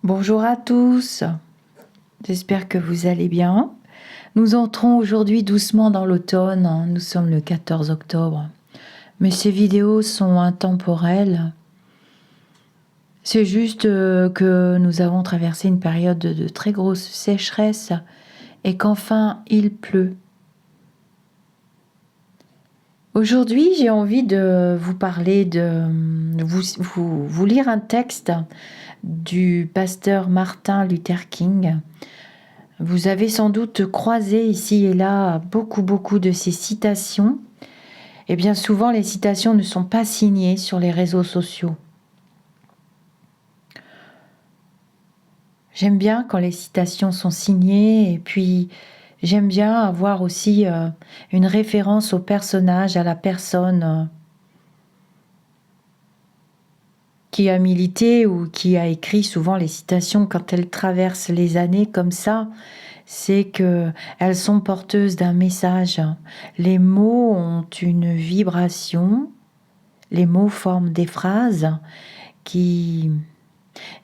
Bonjour à tous, j'espère que vous allez bien. Nous entrons aujourd'hui doucement dans l'automne, nous sommes le 14 octobre, mais ces vidéos sont intemporelles. C'est juste que nous avons traversé une période de très grosse sécheresse et qu'enfin il pleut. Aujourd'hui, j'ai envie de vous parler, vous lire un texte du pasteur Martin Luther King. Vous avez sans doute croisé ici et là beaucoup de ces citations. Et bien souvent, les citations ne sont pas signées sur les réseaux sociaux. J'aime bien quand les citations sont signées et puis j'aime bien avoir aussi une référence au personnage, à la personne qui a milité ou qui a écrit. Souvent les citations, quand elles traversent les années comme ça, c'est qu'elles sont porteuses d'un message. Les mots ont une vibration, les mots forment des phrases qui,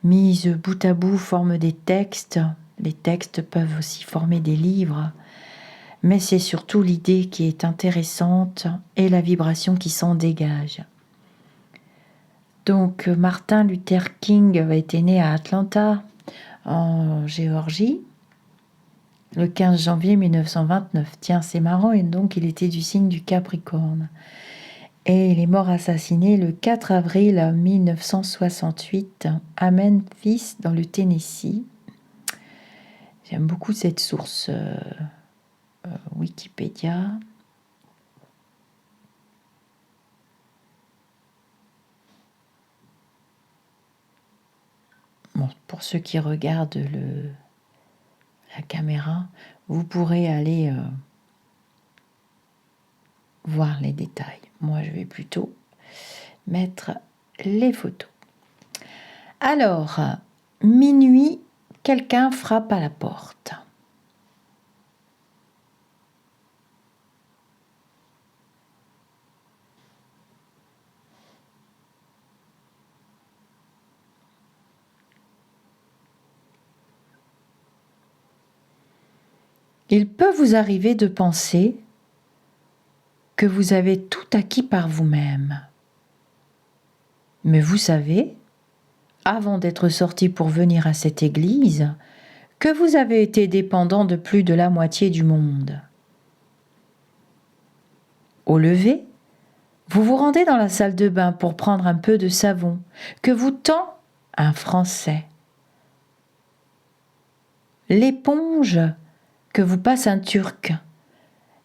mises bout à bout, forment des textes. Les textes peuvent aussi former des livres, mais c'est surtout l'idée qui est intéressante et la vibration qui s'en dégage. Donc Martin Luther King a été né à Atlanta, en Géorgie, le 15 janvier 1929. Tiens, c'est marrant, et donc il était du signe du Capricorne. Et il est mort assassiné le 4 avril 1968 à Memphis, dans le Tennessee. J'aime beaucoup cette source Wikipédia. Bon, pour ceux qui regardent la caméra, vous pourrez aller voir les détails. Moi, je vais plutôt mettre les photos. Alors, minuit, quelqu'un frappe à la porte. Il peut vous arriver de penser que vous avez tout acquis par vous-même. Mais vous savez, avant d'être sorti pour venir à cette église, que vous avez été dépendant de plus de la moitié du monde. Au lever, vous vous rendez dans la salle de bain pour prendre un peu de savon que vous tend un Français. L'éponge que vous passe un Turc,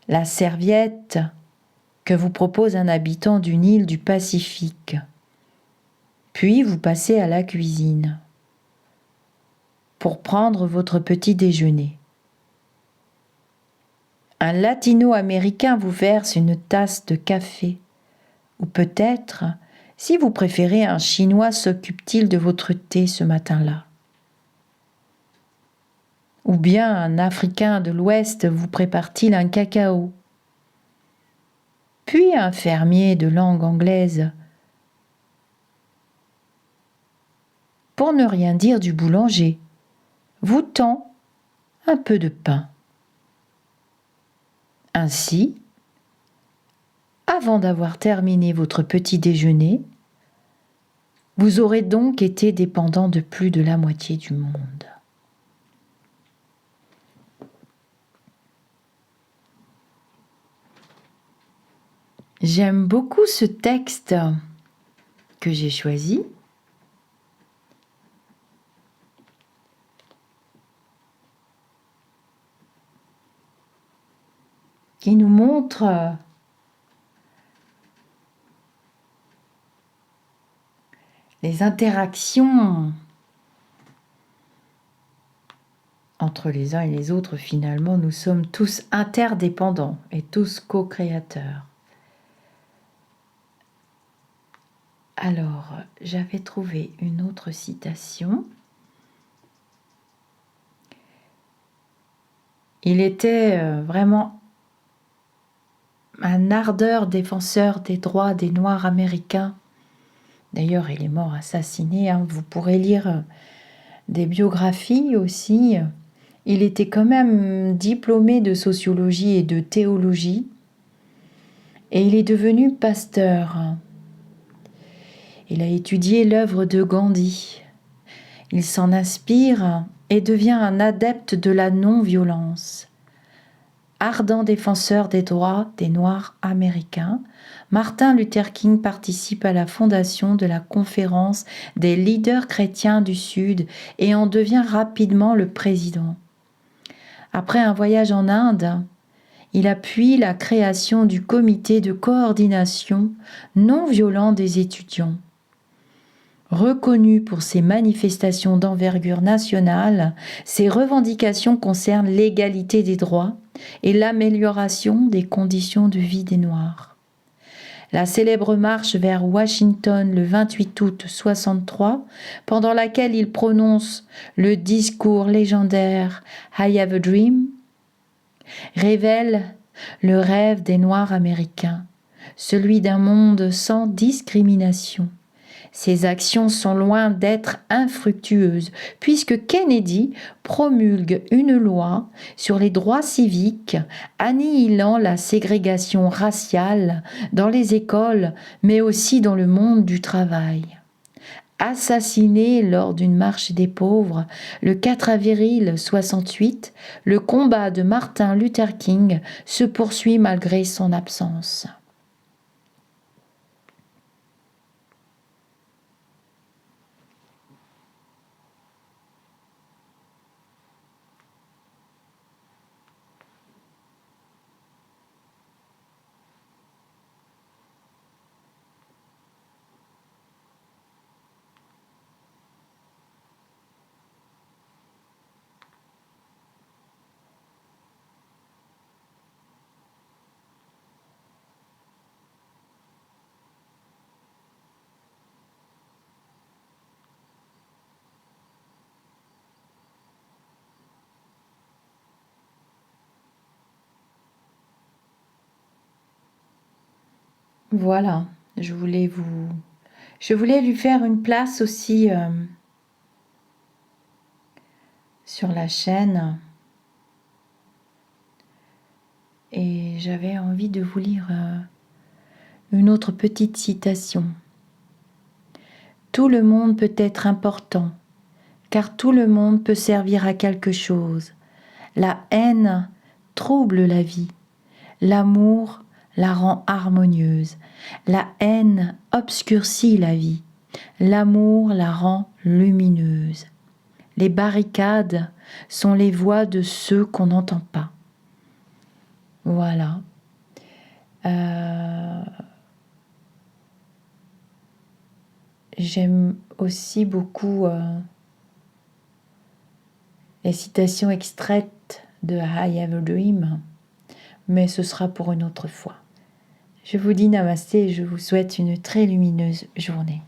la serviette que vous propose un habitant d'une île du Pacifique. Puis vous passez à la cuisine pour prendre votre petit déjeuner. Un latino-américain vous verse une tasse de café, ou peut-être, si vous préférez, un chinois s'occupe-t-il de votre thé ce matin-là. Ou bien un Africain de l'Ouest vous prépare-t-il un cacao. Puis un fermier de langue anglaise, pour ne rien dire du boulanger, vous tend un peu de pain. Ainsi, avant d'avoir terminé votre petit déjeuner, vous aurez donc été dépendant de plus de la moitié du monde. J'aime beaucoup ce texte que j'ai choisi. Qui nous montre les interactions entre les uns et les autres. Finalement, nous sommes tous interdépendants et tous co-créateurs. Alors, j'avais trouvé une autre citation. Il était vraiment un ardeur défenseur des droits des Noirs américains. D'ailleurs, il est mort assassiné. Vous pourrez lire des biographies aussi. Il était quand même diplômé de sociologie et de théologie. Et il est devenu pasteur. Il a étudié l'œuvre de Gandhi. Il s'en inspire et devient un adepte de la non-violence. Ardent défenseur des droits des Noirs américains, Martin Luther King participe à la fondation de la Conférence des leaders chrétiens du Sud et en devient rapidement le président. Après un voyage en Inde, il appuie la création du comité de coordination non violent des étudiants. Reconnu pour ses manifestations d'envergure nationale, ses revendications concernent l'égalité des droits et l'amélioration des conditions de vie des Noirs. La célèbre marche vers Washington le 28 août 63, pendant laquelle il prononce le discours légendaire « I have a dream », révèle le rêve des Noirs américains, celui d'un monde sans discrimination. Ces actions sont loin d'être infructueuses, puisque Kennedy promulgue une loi sur les droits civiques, annihilant la ségrégation raciale dans les écoles, mais aussi dans le monde du travail. Assassiné lors d'une marche des pauvres, le 4 avril 68, le combat de Martin Luther King se poursuit malgré son absence. Voilà, je voulais lui faire une place aussi sur la chaîne. Et j'avais envie de vous lire une autre petite citation. Tout le monde peut être important, car tout le monde peut servir à quelque chose. La haine trouble la vie. L'amour la rend harmonieuse. La haine obscurcit la vie. L'amour la rend lumineuse. Les barricades sont les voix de ceux qu'on n'entend pas. Voilà. J'aime aussi beaucoup les citations extraites de I Have a Dream, mais ce sera pour une autre fois. Je vous dis namasté et je vous souhaite une très lumineuse journée.